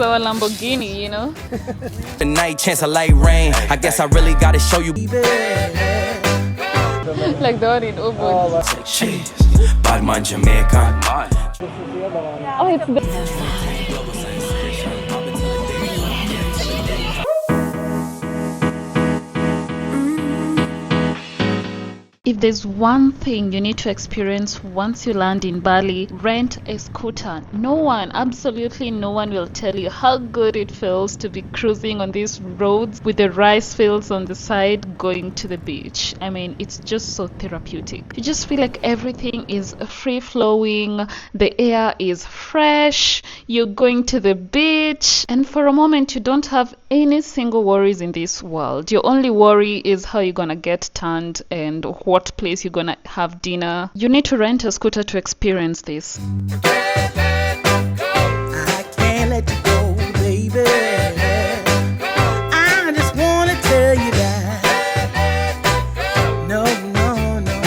our Lamborghini, you know. The night chance of light rain. I guess I really gotta show you. Like the one in Ubud. Cheese, Badman Jamaica. Oh, it's the If there's one thing you need to experience once you land in Bali, rent a scooter. No one, absolutely no one will tell you how good it feels to be cruising on these roads with the rice fields on the side going to the beach. I mean, it's just so therapeutic. You just feel like everything is free flowing, the air is fresh, you're going to the beach, and for a moment you don't have any single worries in this world. Your only worry is how you're gonna get tanned and what place you're gonna have dinner. You need to rent a scooter to experience this. I can't let you go, baby. I just wanna tell you that. No, no, no,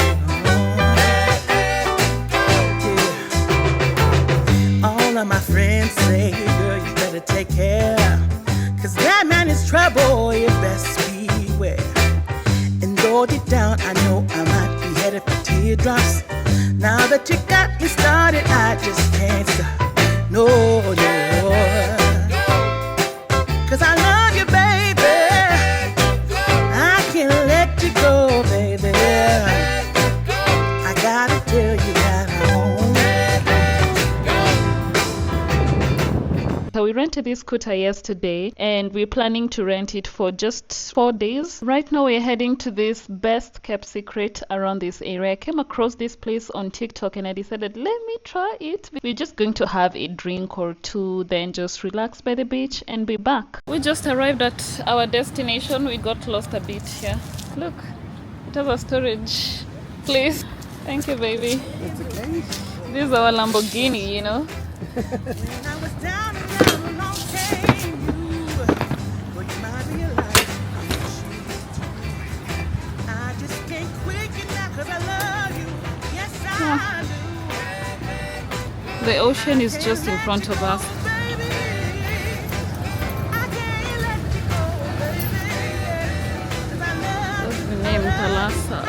no. Yeah. All of my friends say, girl, you better take care. Cause that man is trouble, you best beware. And though deep down, I know I might be headed for teardrops. Now that you got me started, I just can't stop. No, no. Cause I love you, baby. I can't let you go, baby. I gotta tell you that I won't. So we rented this scooter yesterday and we're planning to rent it for just 4 days. Right now we're heading to this best kept secret around this area. I came across this place on TikTok and I decided, let me try it. We're just going to have a drink or two, then just relax by the beach and be back. We just arrived at our destination. We got lost a bit here. Look, it has a storage place. Thank you, baby. It's okay. This is our Lamborghini, you know. When I was down and down along came you, but you might realize I just can't quit you now 'cause I love you. Yes, I do. The ocean is just in front of us. Baby, I can't let you go, baby, 'cause I love What's the name? Thalassa.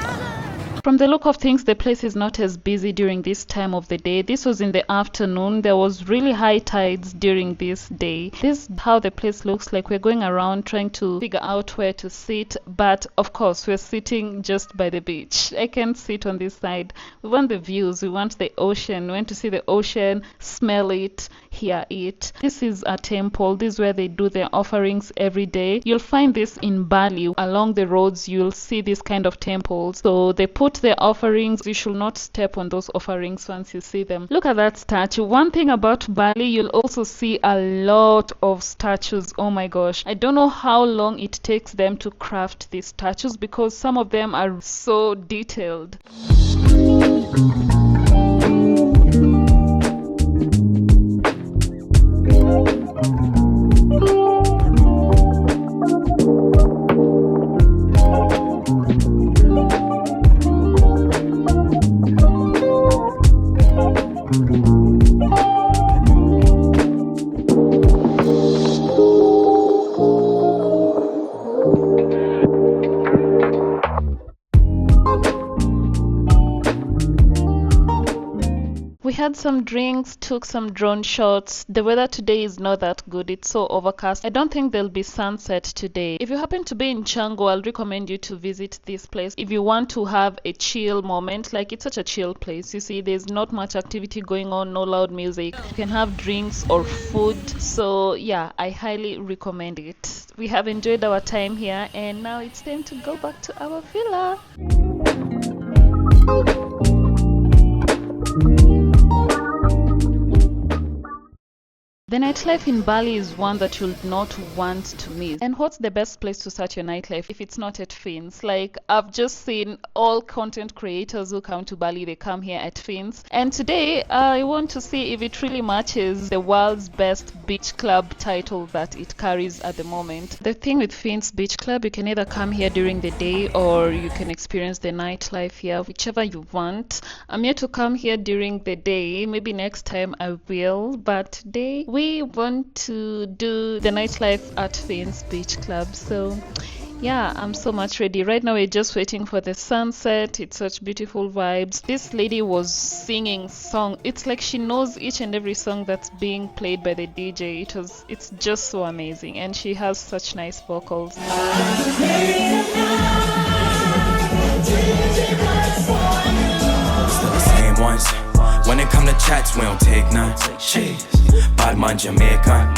From the look of things, the place is not as busy during this time of the day. This was in the afternoon. There was really high tides during this day. This is how the place looks like. We're going around trying to figure out where to sit, but of course we're sitting just by the beach. I can't sit on this side. We want the views, we want the ocean, we want to see the ocean, smell it, hear it. This is a temple. This is where they do their offerings every day. You'll find this in Bali. Along the roads you'll see this kind of temples. So they put their offerings. You should not step on those offerings once you see them. Look at that statue. One thing about Bali, you'll also see a lot of statues. Oh my gosh, I don't know how long it takes them to craft these statues because some of them are so detailed. We had some drinks, took some drone shots. The weather today is not that good. It's so overcast. I don't think there'll be sunset today. If you happen to be in Canggu, I'll recommend you to visit this place. If you want to have a chill moment, like it's such a chill place. You see, there's not much activity going on, no loud music. You can have drinks or food. So yeah, I highly recommend it. We have enjoyed our time here and now it's time to go back to our villa. The nightlife in Bali is one that you'll not want to miss. And what's the best place to start your nightlife if it's not at Fins? Like, I've just seen all content creators who come to Bali, they come here at Fins. And today, I want to see if it really matches the world's best beach club title that it carries at the moment. The thing with Fins Beach Club, you can either come here during the day or you can experience the nightlife here, whichever you want. I'm here to come here during the day. Maybe next time I will, but today we want to do the nightlife at Finn's Beach Club. So yeah, I'm so much ready. Right now we're just waiting for the sunset. It's such beautiful vibes. This lady was singing song. It's like she knows each and every song that's being played by the DJ. It's just so amazing, and she has such nice vocals. Still the same ones. When it come to chats, we don't take none. Jeez, bad man Jamaica.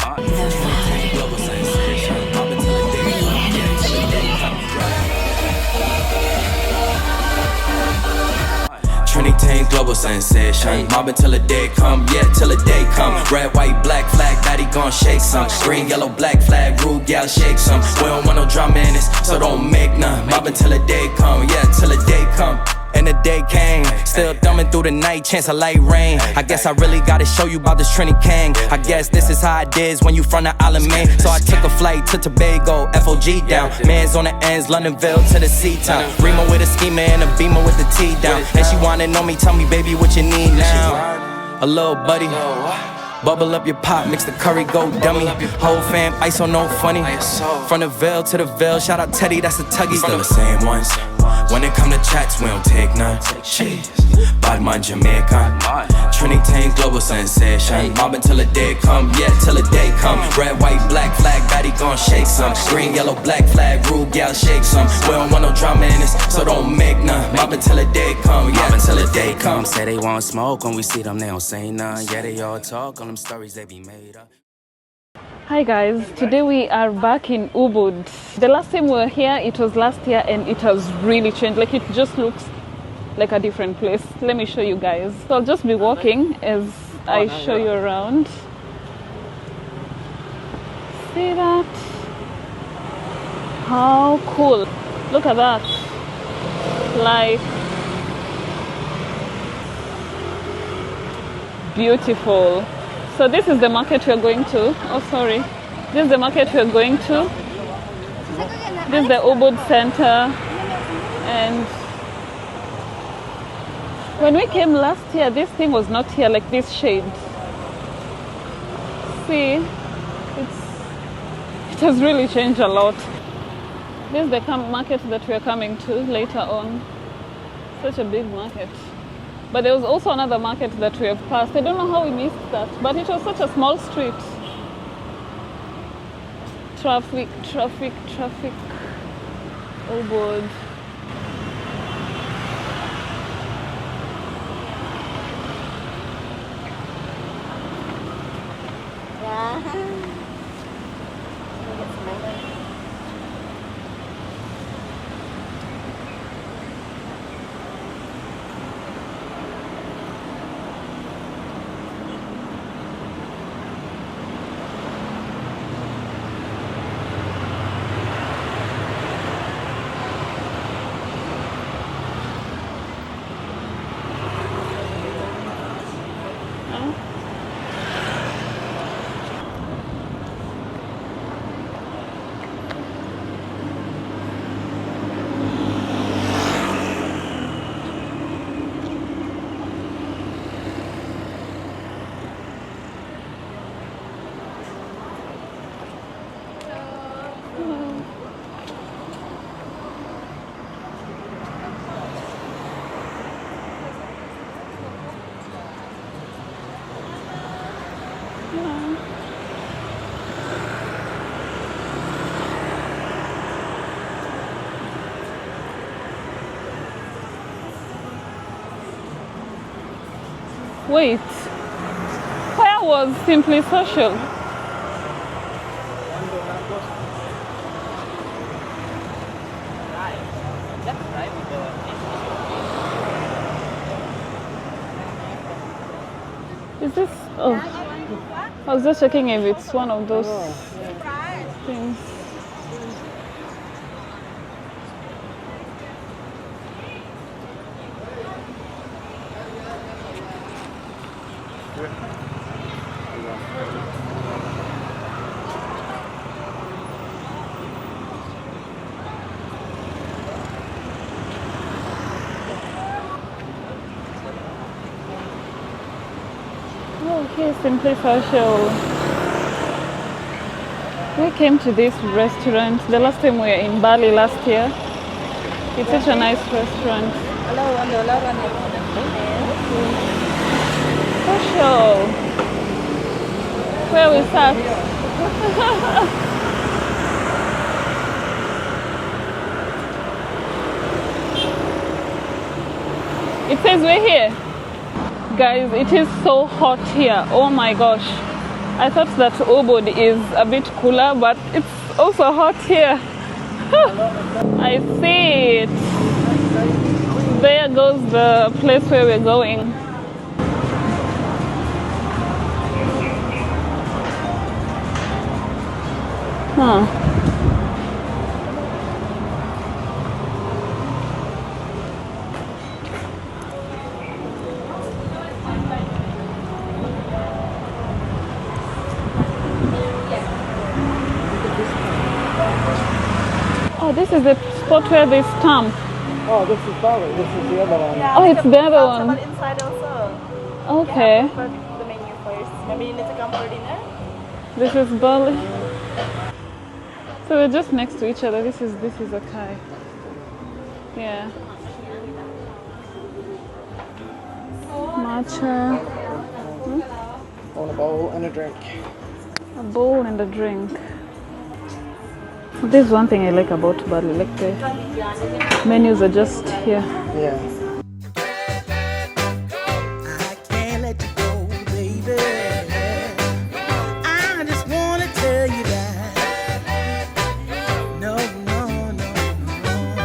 Trinity global sensation. Mobbing till the day come, yeah, till the day come. Red, white, black flag, daddy gon' shake some. Green, yellow, black flag, rude gal shake some. We don't want no drama in this, so don't make none. Mobbing till the day come, yeah, till the day come. And the day came, still thumbing through the night, chance of light rain. I guess I really gotta show you about this Trini Kang. I guess this is how it is when you from the island, man. So I took a flight to Tobago, FOG down. Man's on the ends, Londonville to the C-town. Remo with a schema and a beamer with the T down. And she wanna know me, tell me, baby, what you need now. A little buddy. Bubble up your pot, mix the curry, go dummy. Whole fam, ice on no funny. From the Ville to the Ville, shout out Teddy, that's a tuggy. Still the same ones. When it come to chats, we don't take none. Jeez, bad man Jamaica. Trinity global sensation. Mobbing till the day come, yeah, till the day come. Red, white, black flag, daddy gon' shake some. Green, yellow, black flag, rude gal shake some. We don't want no drama in this, so don't make none. Mobbing till the day come, yeah, till the day come. Say they want smoke, when we see them, they don't say none. Yeah, they all talk on them stories they be made up. Hi guys, today we are back in Ubud. The last time we were here, it was last year, and it has really changed. Like, it just looks like a different place. Let me show you guys. So I'll just be walking as I show you around. See that? How cool. Look at that. Like, beautiful. So this is the market we're going to. Oh, sorry. This is the market we're going to. This is the Ubud Center. And when we came last year, this thing was not here, like this shade. See, it has really changed a lot. This is the market that we're coming to later on. Such a big market. But there was also another market that we have passed. I don't know how we missed that, but it was such a small street. Traffic. Ubud. Wait, where was Simply Social? Is this? Oh, I was just checking if it's one of those things. Okay, Simply Social. We came to this restaurant the last time we were in Bali last year. It's such a nice restaurant. For sure. Where we sat. It says we're here. Guys, it is so hot here. Oh my gosh. I thought that Ubud is a bit cooler, but it's also hot here. I see it. There goes the place where we're going. Oh, this is the spot where they stamp. Oh, this is Bali. This is the other one. Yeah, Oh, it's the other one. But inside also. Okay. Yeah, for the menu first. Maybe you need to come for dinner. This is Bali. So we're just next to each other. This is a Kai. Yeah. Matcha. I want a bowl and a drink. A bowl and a drink. There's one thing I like about Bali, like the menus are just here. Yeah. I can't let you go, baby. I just wanna tell you that. No, no, no, no.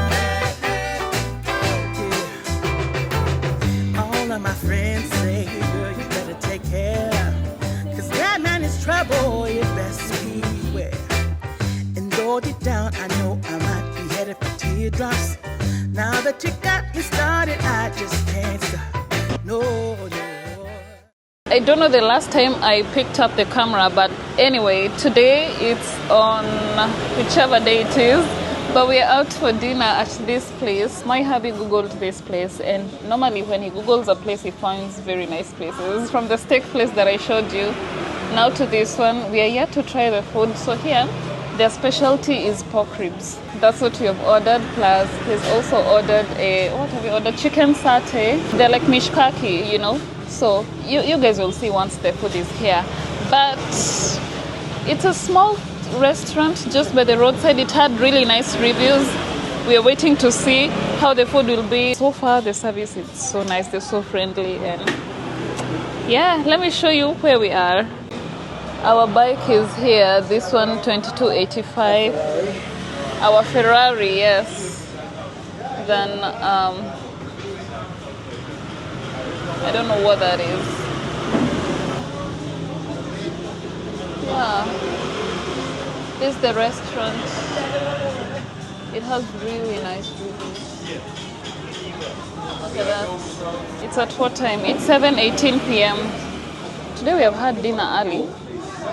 Yeah. All of my friends say, girl, you better take care. 'Cause that man is trouble, you best beware. And go deep down, I know I might be headed for teardrops. Now that you got me started, I just can't stop. No, no. I don't know the last time I picked up the camera, but anyway, today it's on whichever day it is. But we're out for dinner at this place. My hubby googled this place, and normally when he googles a place, he finds very nice places. From the steak place that I showed you, now to this one, we are yet to try the food. So here, their specialty is pork ribs. That's what we have ordered. Plus, he's also ordered what have we ordered? Chicken satay. They're like mishkaki, you know. So you guys will see once the food is here. But it's a small restaurant just by the roadside. It had really nice reviews. We are waiting to see how the food will be. So far, the service is so nice. They're so friendly, and yeah, let me show you where we are. Our bike is here. This one, 2285. Our Ferrari, yes. Then I don't know what that is. Yeah. This is the restaurant. It has really nice reviews. Look at that. It's at what time? It's 7:18 p.m. Today we have had dinner early.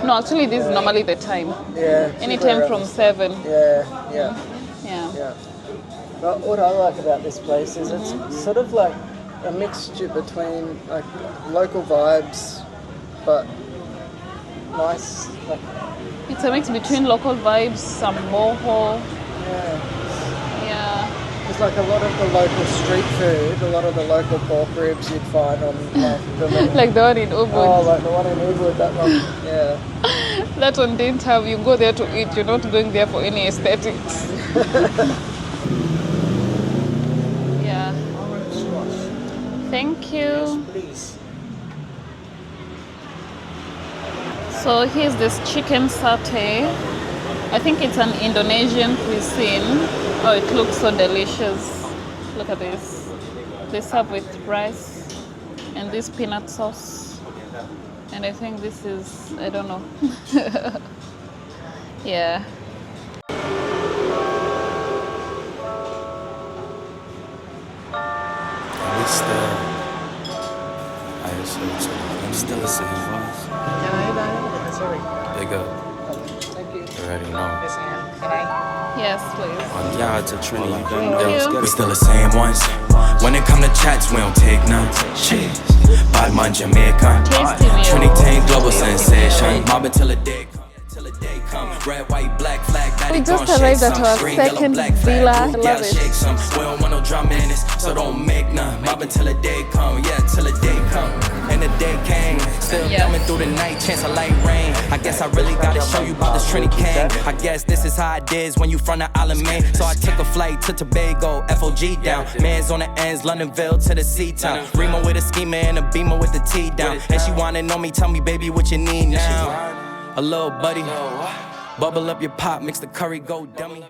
No, actually this is normally the time. Yeah. Anytime from 7. Yeah. Yeah. But what I like about this place is it's sort of like a mixture between like local vibes, but nice. Like, It's a mix between local vibes, some moho. yeah. Yeah. It's like a lot of the local street food, a lot of the local pork ribs you'd find on like the little, Like the one in Ubud. oh, like the one in Ubud, that one. Yeah. That one didn't have, you go there to eat, you're not going there for any aesthetics. Yeah. Thank you. Please. So here's this chicken satay. I think it's an Indonesian cuisine. Oh, it looks so delicious. Look at this. They serve with rice and this peanut sauce. And I think this is, I don't know. Yeah. We still, I'm still the same voice. Big up. Thank you. You already know. Yes, please. On yard to Trinity, you Thank know. you. We still the same ones. When it come to chats, we don't take none. Shit. Bad man Jamaican. Tasty meal. Trinity global sensation. Mobbing till the day come. Till the day come. Red, white. Daddy We just gon' shake arrived at some. our Green, yellow, second black flag, villa. blue, I yeah, love it. shake some. We don't want no drama in this, so don't make none. Mobbing till the day come, yeah, till the day come. And the day came, still coming through the night, chance of light rain. I guess I really gotta show you about this Trinity King. I guess this is how it is when you from the island, man. So I took a flight to Tobago, FOG down. Man's on the ends, Londonville to the C-town. Remo with a schemer and a beamer with the T down. And she wanna know me, tell me, baby, what you need now. A little buddy, bubble up your pop, mix the curry, go dummy.